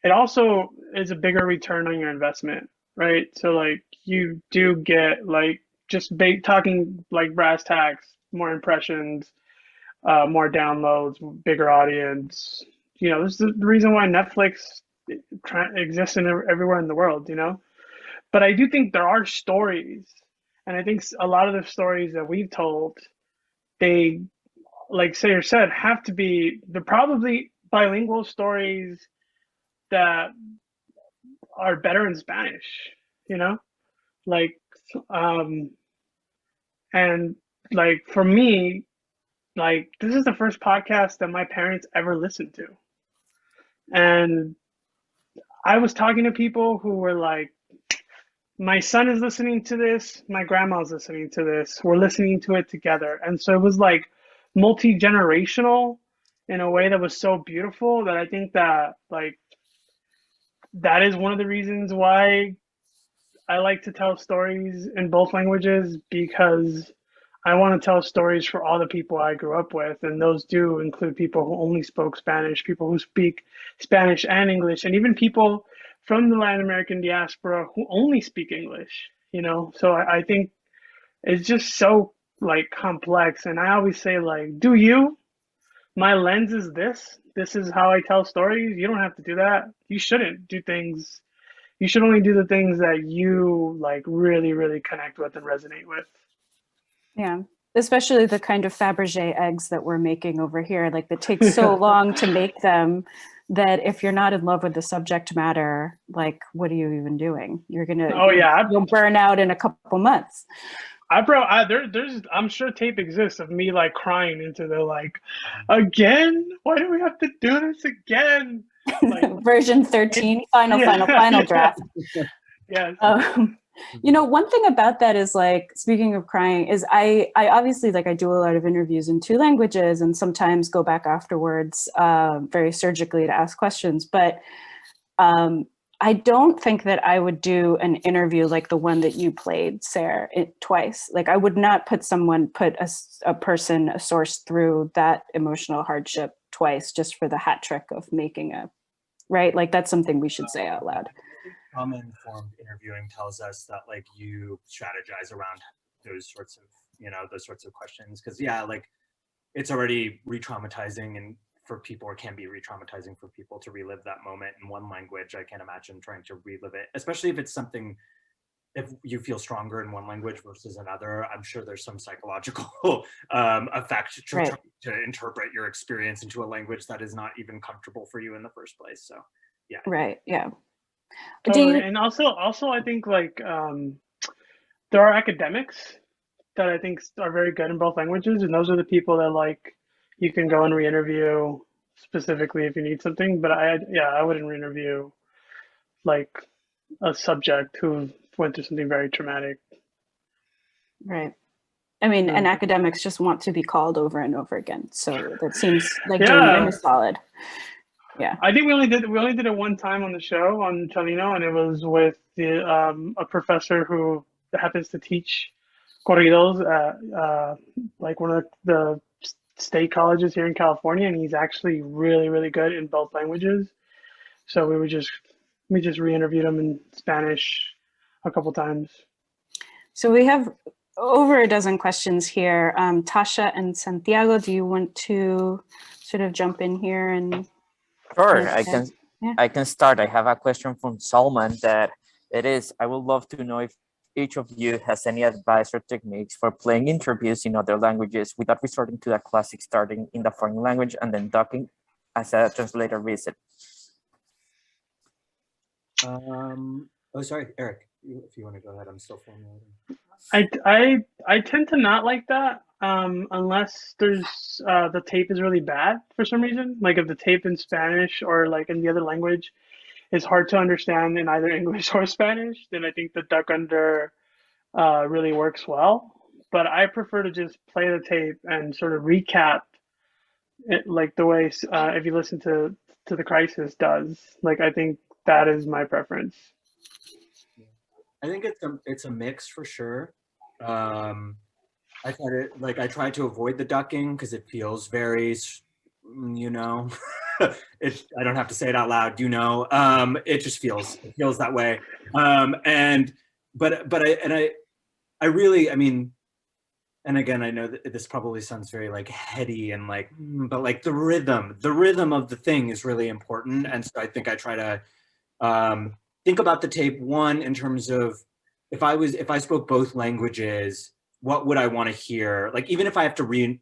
it also is a bigger return on your investment, right? So like, you do get like just talking like brass tacks, more impressions, more downloads, bigger audience. You know, this is the reason why Netflix exists everywhere in the world, you know? But I do think there are stories, and I think a lot of the stories that we've told, they, like Sayre said, have to be, they're probably bilingual stories that are better in Spanish, you know? Like, and like, for me, like, this is the first podcast that my parents ever listened to. And I was talking to people who were like, my son is listening to this, my grandma's listening to this, we're listening to it together. And so it was like multi-generational in a way that was so beautiful, that I think that like, that is one of the reasons why I like to tell stories in both languages, because I want to tell stories for all the people I grew up with. And those do include people who only spoke Spanish, people who speak Spanish and English, and even people from the Latin American diaspora who only speak English, you know? So I think it's just so like complex. And I always say, like, do you? My lens is this. This is how I tell stories. You don't have to do that. You shouldn't do things. You should only do the things that you like really, really connect with and resonate with. Yeah, especially the kind of Fabergé eggs that we're making over here. Like, it takes so long to make them that if you're not in love with the subject matter, like, what are you even doing? You're gonna, you'll burn out in a couple months. There's I'm sure tape exists of me like crying into the like, again? Why do we have to do this again? Like, version 13, final draft. Yes. You know, one thing about that is, like, speaking of crying, is I obviously, like, I do a lot of interviews in 2 languages and sometimes go back afterwards very surgically to ask questions. But I don't think that I would do an interview like the one that you played, Sayre, twice. Like, I would not put a source through that emotional hardship twice just for the hat trick of making right? Like, that's something we should say out loud. Trauma-informed interviewing tells us that like you strategize around those sorts of questions, because like it's already re-traumatizing and for people, or can be re-traumatizing for people to relive that moment in one language. I can't imagine trying to relive it, especially if it's something, if you feel stronger in one language versus another. I'm sure there's some psychological effect to interpret your experience into a language that is not even comfortable for you in the first place. So yeah. Right, yeah. Totally. And also I think like there are academics that I think are very good in both languages, and those are the people that like you can go and re-interview specifically if you need something. But I wouldn't re-interview like a subject who went through something very traumatic. Right. I mean, and academics just want to be called over and over again. So that seems like doing them a solid. Yeah. I think we only did it one time on the show on Chalino, and it was with a professor who happens to teach corridos at like one of the state colleges here in California, and he's actually really, really good in both languages. So we just re-interviewed him in Spanish a couple times. So we have over a dozen questions here. Tasha and Santiago, do you want to sort of jump in here and? Sure, I can start. I have a question from Salman that I would love to know each of you has any advice or techniques for playing interviews in other languages without resorting to the classic starting in the foreign language and then ducking as a translator visit. Oh, sorry, Eric, if you want to go ahead, I'm still formulating. I tend to not like that unless there's the tape is really bad for some reason. Like if the tape in Spanish or like in the other language is hard to understand in either English or Spanish, then I think the duck under really works well. But I prefer to just play the tape and sort of recap it like the way if you listen to The Crisis does. Like I think that is my preference. I think it's a mix for sure. I try to avoid the ducking because it feels very, you know, I don't have to say it out loud, you know, it just feels that way. I really, I mean, and again, I know that this probably sounds very like heady and like, but like the rhythm of the thing is really important. And so I think I try to think about the tape, one, in terms of if I spoke both languages, what would I want to hear? Like, even if I have to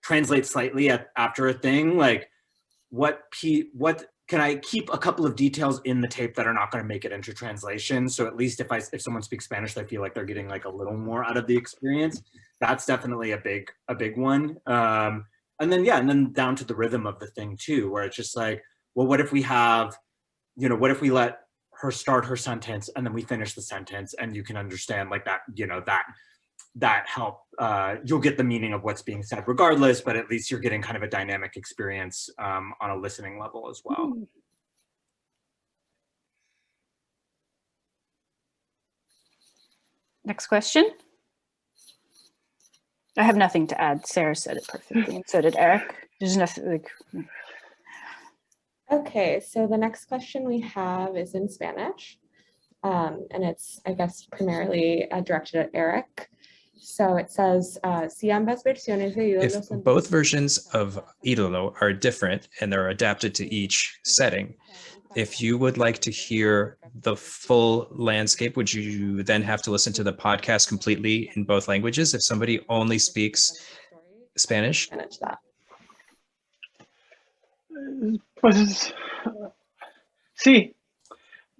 translate slightly after a thing, like what can I keep a couple of details in the tape that are not going to make it into translation? So at least if someone speaks Spanish, they feel like they're getting like a little more out of the experience. That's definitely a big one. And then down to the rhythm of the thing too, where it's just like, well, what if we let her start her sentence and then we finish the sentence and you can understand like that, you know, that help, you'll get the meaning of what's being said regardless, but at least you're getting kind of a dynamic experience on a listening level as well. Next question. I have nothing to add. Sayre said it perfectly, and so did Eric. There's nothing like. Okay, so the next question we have is in Spanish, and it's, I guess, primarily directed at Eric. So it says, si ambas versiones de Ídolo If both versions of Ídolo are different and they're adapted to each setting, if you would like to hear the full landscape, would you then have to listen to the podcast completely in both languages if somebody only speaks Spanish? Manage that. Pues sí,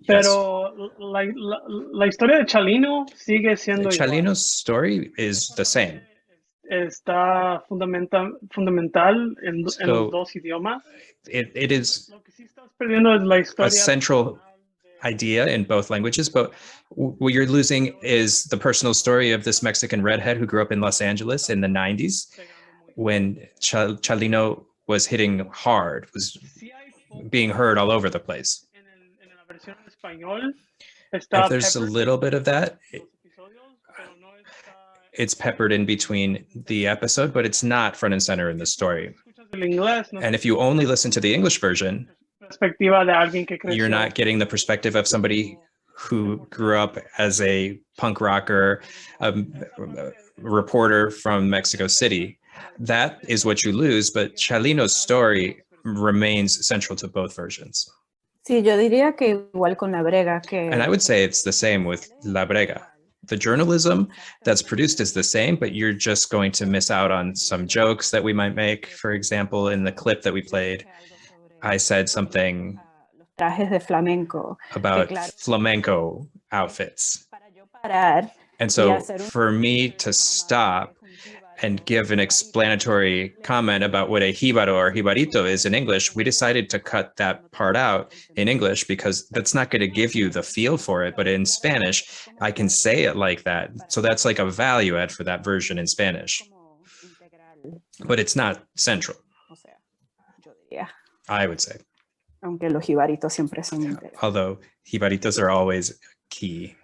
pero la historia de Chalino sigue siendo igual. Chalino's story is the same. Está fundamental en los dos idiomas. It is Perdiendo es la historia. a central idea in both languages, but what you're losing is the personal story of this Mexican redhead who grew up in Los Angeles in the 90s when Chalino was hitting hard, was being heard all over the place. If there's a little bit of that, it's peppered in between the episode, but it's not front and center in the story. And if you only listen to the English version, you're not getting the perspective of somebody who grew up as a punk rocker, reporter from Mexico City. That is what you lose, but Chalino's story remains central to both versions. Sí, yo diría que igual con la Brega. And I would say it's the same with La Brega. The journalism that's produced is the same, but you're just going to miss out on some jokes that we might make. For example, in the clip that we played, I said something trajes de flamenco about flamenco outfits. And so for me to stop and give an explanatory comment about what a jíbaro or jibarito is in English, we decided to cut that part out in English because that's not going to give you the feel for it. But in Spanish, I can say it like that. So that's like a value add for that version in Spanish. But it's not central, I would say. Aunque los jibaritos siempre son. Although jibaritos are always key.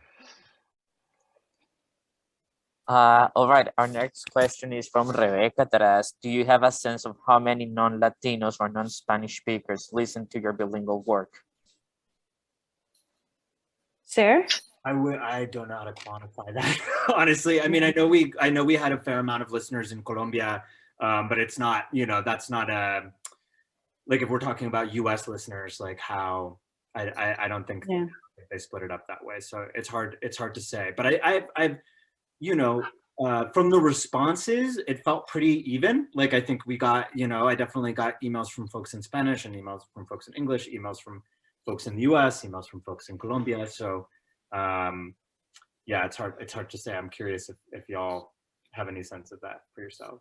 All right, our next question is from Rebecca that asks, do you have a sense of how many non-Latinos or non-Spanish speakers listen to your bilingual work? Sayre? I don't know how to quantify that, honestly. I mean, I know we had a fair amount of listeners in Colombia, but it's not, you know, that's not a, like if we're talking about US listeners, like how, I don't think they split it up that way. So it's hard to say. But I've from the responses, it felt pretty even. Like I think we got, I definitely got emails from folks in Spanish and emails from folks in English, emails from folks in the US, emails from folks in Colombia. So yeah, it's hard to say. I'm curious if y'all have any sense of that for yourself.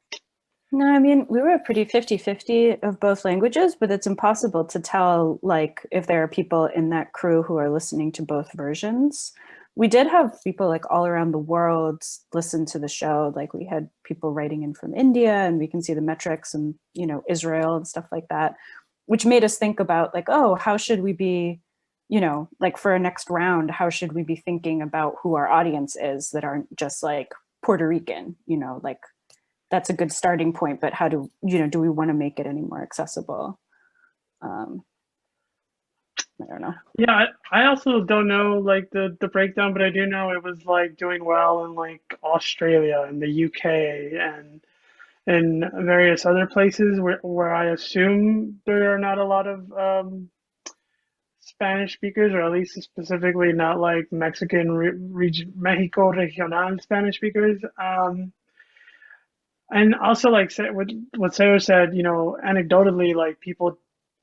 No, I mean, we were pretty 50-50 of both languages, but it's impossible to tell, like, if there are people in that crew who are listening to both versions. We did have people like all around the world listen to the show. Like we had people writing in from India, and we can see the metrics, and, Israel and stuff like that, which made us think about like, oh, how should we be, like for our next round, how should we be thinking about who our audience is that aren't just like Puerto Rican, like, that's a good starting point, but how do we want to make it any more accessible? I don't know. Yeah, I also don't know like the breakdown, but I do know it was like doing well in like Australia and the UK and in various other places where I assume there are not a lot of Spanish speakers, or at least specifically not like Mexican Mexico regional Spanish speakers. And also, like what Sayre said, anecdotally, like people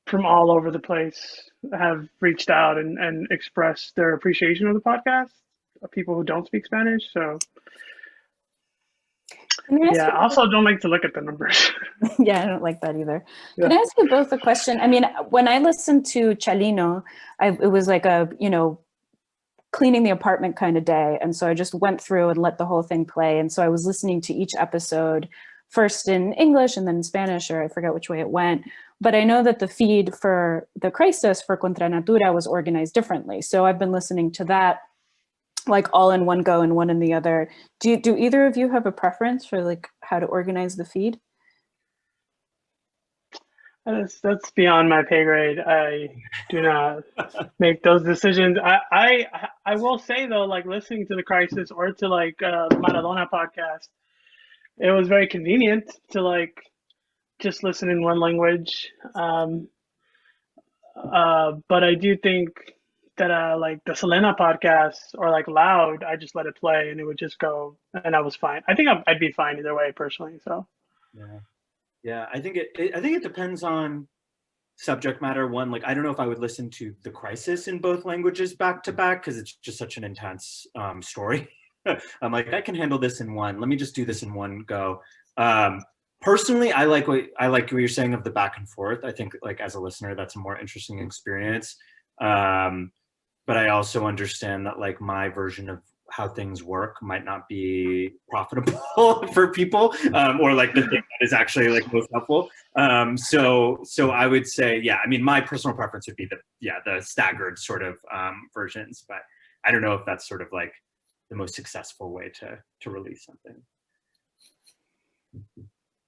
from all over the place have reached out and expressed their appreciation of the podcast, people who don't speak Spanish. So, yeah, I also don't like to look at the numbers. Yeah, I don't like that either. Yeah. Can I ask you both a question? I mean, when I listened to Chalino, it was like a, cleaning the apartment kind of day. And so I just went through and let the whole thing play. And so I was listening to each episode first in English and then in Spanish, or I forget which way it went. But I know that the feed for the Crisis for Contra Natura was organized differently. So I've been listening to that like all in one go and one in the other. Do either of you have a preference for like how to organize the feed? That's beyond my pay grade. I do not make those decisions. I will say though, like listening to the Crisis or to like the Maradona podcast, it was very convenient to like just listen in one language. But I do think that like the Selena podcast or like Loud, I just let it play and it would just go, and I was fine. I think I'd be fine either way personally. So yeah, I think it depends on subject matter. One, like I don't know if I would listen to the Crisis in both languages back to back because it's just such an intense story. I'm like, I can handle this in one. Let me just do this in one go. Personally, I like what you're saying of the back and forth. I think like as a listener, that's a more interesting experience. But I also understand that like my version of how things work might not be profitable for people, or like the thing that is actually like most helpful. So I would say, yeah, I mean, my personal preference would be the staggered sort of versions, but I don't know if that's sort of like the most successful way to release something.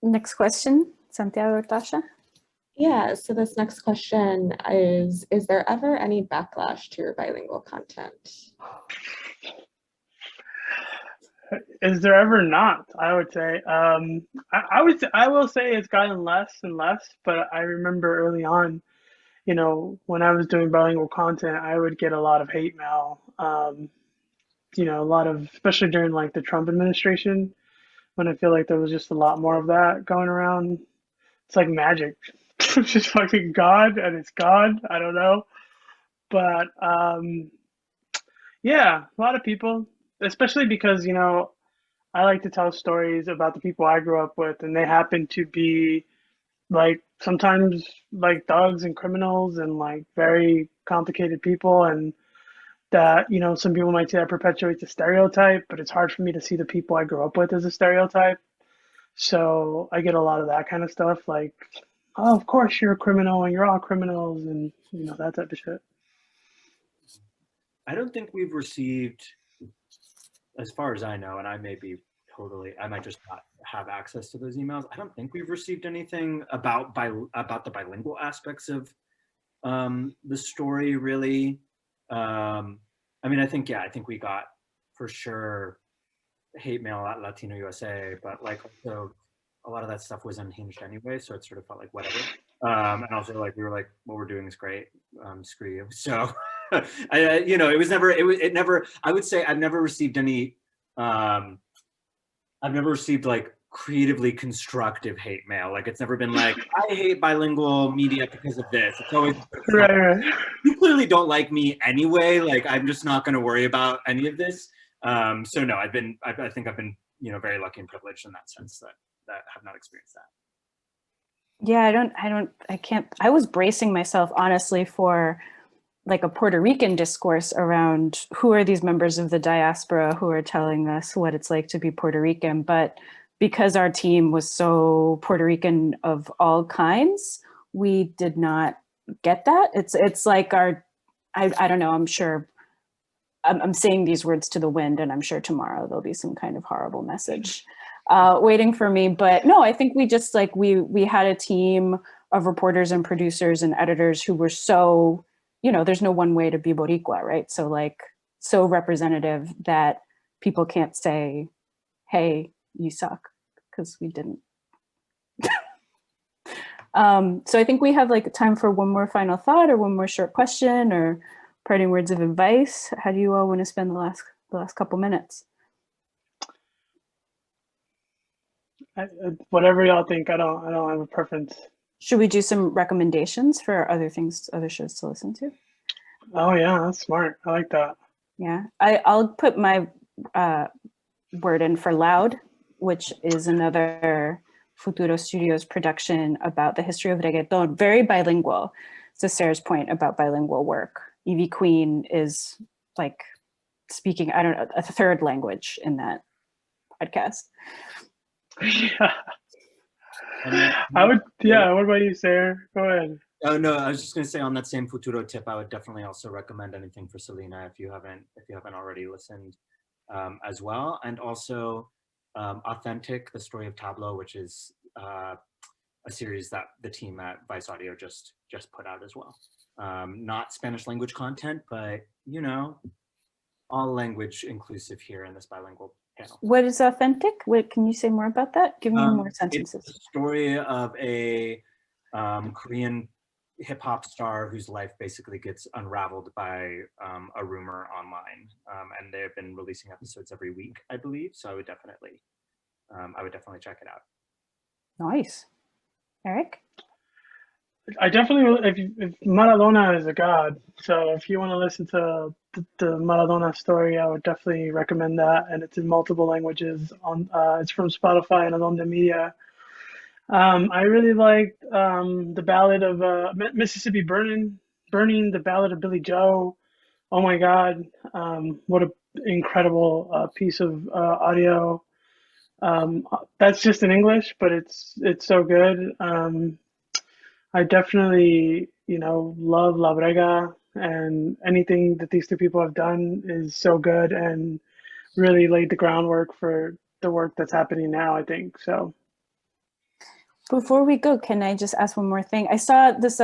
Next question, Santiago or Tasha? Yeah, so this next question is there ever any backlash to your bilingual content? Is there ever not? I would say. I will say it's gotten less and less, but I remember early on, when I was doing bilingual content, I would get a lot of hate mail. A lot of, especially during like the Trump administration, when I feel like there was just a lot more of that going around. It's like magic. It's just fucking God, and it's God. I don't know. But yeah, a lot of people, especially because, I like to tell stories about the people I grew up with, and they happen to be like sometimes like thugs and criminals and like very complicated people, and that, some people might say that perpetuates a stereotype, but it's hard for me to see the people I grew up with as a stereotype. So I get a lot of that kind of stuff, like, oh, of course you're a criminal and you're all criminals, and that type of shit. I don't think we've received, as far as I know, and I might just not have access to those emails. I don't think we've received anything about the bilingual aspects of the story, really. I mean, I think we got for sure hate mail at Latino USA, but like also a lot of that stuff was unhinged anyway, so it sort of felt like whatever. And also like we were like, what we're doing is great. Screw you. So it was never, it never, I would say I've never received any, I've never received like creatively constructive hate mail. Like it's never been like, I hate bilingual media because of this. It's always, right. You clearly don't like me anyway. Like I'm just not going to worry about any of this. So no, I think I've been, very lucky and privileged in that sense that have not experienced that. Yeah, I was bracing myself honestly for like a Puerto Rican discourse around who are these members of the diaspora who are telling us what it's like to be Puerto Rican. But because our team was so Puerto Rican of all kinds, we did not get that. It's like I don't know, I'm sure I'm saying these words to the wind, and I'm sure tomorrow there'll be some kind of horrible message waiting for me. But no, I think we just like, we had a team of reporters and producers and editors who were so, there's no one way to be Boricua, right? So like, so representative that people can't say, hey, you suck, because we didn't. So I think we have like time for one more final thought or one more short question or parting words of advice. How do you all want to spend the last couple minutes? Whatever y'all think. I don't have a preference. Should we do some recommendations for other shows to listen to? Oh yeah, that's smart. I like that. Yeah, I'll put my word in for Loud, which is another Futuro Studios production about the history of reggaeton, very bilingual. So Sayre's point about bilingual work. Evie Queen is like speaking, I don't know, a third language in that podcast. Yeah. What about you, Sayre? Go ahead. Oh no, I was just going to say on that same Futuro tip, I would definitely also recommend anything for Selena if you haven't already listened as well, and also Authentic, the story of Tableau, which is a series that the team at Vice Audio just put out as well. Not Spanish language content, but all language inclusive here in this bilingual panel. What is Authentic? Can you say more about that? Give me more sentences. It's the story of a Korean hip hop star whose life basically gets unraveled by a rumor online, and they've been releasing episodes every week, I believe. So I would definitely check it out. Nice, Erick. I definitely, if Maradona is a god, so if you want to listen to the Maradona story, I would definitely recommend that, and it's in multiple languages. It's from Spotify and Alumna Media. I really liked the Ballad of Mississippi Burning, the Ballad of Billy Joe. Oh my God, what an incredible piece of audio. That's just in English, but it's so good. I definitely, love La Brega, and anything that these two people have done is so good and really laid the groundwork for the work that's happening now, I think. So before we go, can I just ask one more thing? I saw this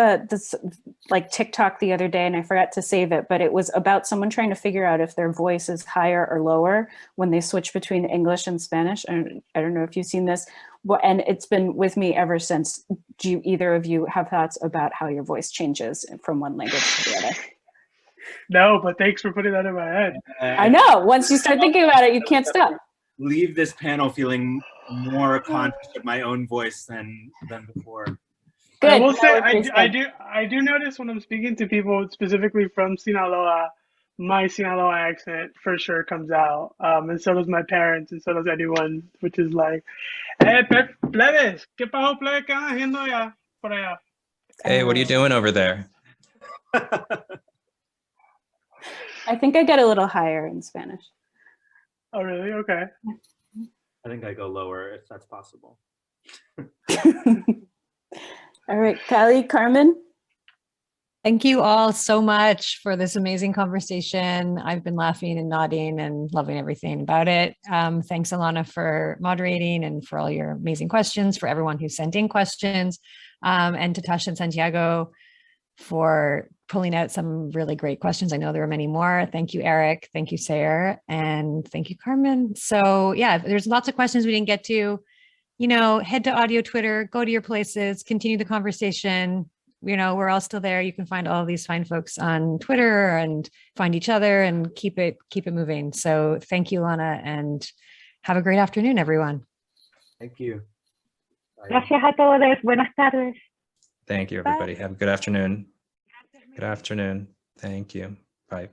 like TikTok the other day and I forgot to save it, but it was about someone trying to figure out if their voice is higher or lower when they switch between English and Spanish. And I don't know if you've seen this, and it's been with me ever since. Do either of you have thoughts about how your voice changes from one language to the other? No, but thanks for putting that in my head. I know, once you start thinking about it, you can't stop. Leave this panel feeling more conscious of my own voice than before. Good. I will say I do notice when I'm speaking to people specifically from Sinaloa, my Sinaloa accent for sure comes out, and so does my parents, and so does anyone, which is like, "Hey, plebes, ¿qué pasó, plebe? ¿Qué andan haciendo allá por allá?" Hey, what are you doing over there? I think I get a little higher in Spanish. Oh, really? Okay. I think I go lower if that's possible. All right, Kalli, Carmen. Thank you all so much for this amazing conversation. I've been laughing and nodding and loving everything about it. Thanks, Alana, for moderating and for all your amazing questions, for everyone who sent in questions, and to Tasha and Santiago for pulling out some really great questions. I know there are many more. Thank you, Erick. Thank you, Sayre. And thank you, Carmen. So yeah, there's lots of questions we didn't get to. Head to Audio Twitter, go to your places, continue the conversation. we're all still there. You can find all these fine folks on Twitter and find each other and keep it moving. So thank you, Alana, and have a great afternoon, everyone. Thank you. Bye. Gracias a todos. Buenas tardes. Thank you, everybody. Have a good afternoon. Good afternoon. Thank you. Bye.